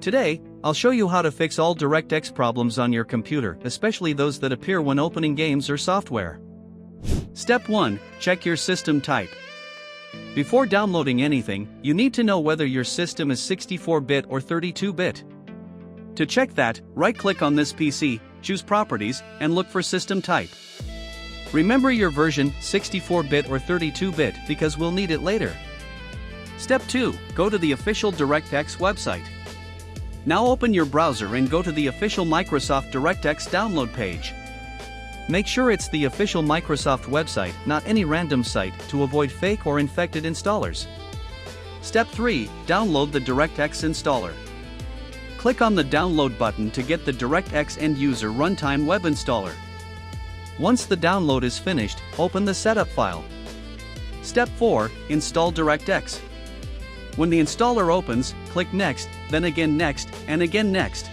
Today, I'll show you how to fix all DirectX problems on your computer, especially those that appear when opening games or software. Step 1. Check your system type. Before downloading anything, you need to know whether your system is 64-bit or 32-bit. To check that, right-click on this PC, choose Properties, and look for System Type. Remember your version, 64-bit or 32-bit, because we'll need it later. Step 2. Go to the official DirectX website. Now open your browser and go to the official Microsoft DirectX download page. Make sure it's the official Microsoft website, not any random site, to avoid fake or infected installers. Step 3. Download the DirectX installer. Click on the download button to get the DirectX end-user runtime web installer. Once the download is finished, open the setup file. Step 4. Install DirectX. When the installer opens, click Next, then again Next, and again Next.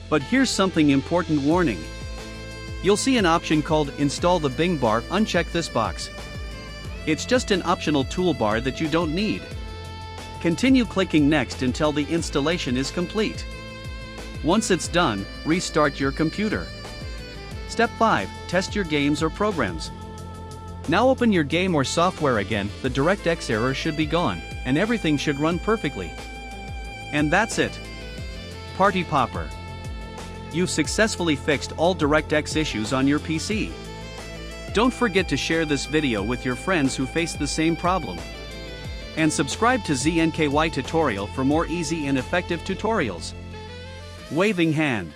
But here's something important warning. You'll see an option called Install the Bing bar. Uncheck this box. It's just an optional toolbar that you don't need. Continue clicking Next until the installation is complete. Once it's done, restart your computer. Step 5. Test your games or programs. Now open your game or software again, the DirectX error should be gone, and everything should run perfectly. And that's it. Party Popper. You've successfully fixed all DirectX issues on your PC. Don't forget to share this video with your friends who face the same problem. And subscribe to ZNKY Tutorial for more easy and effective tutorials. Waving hand.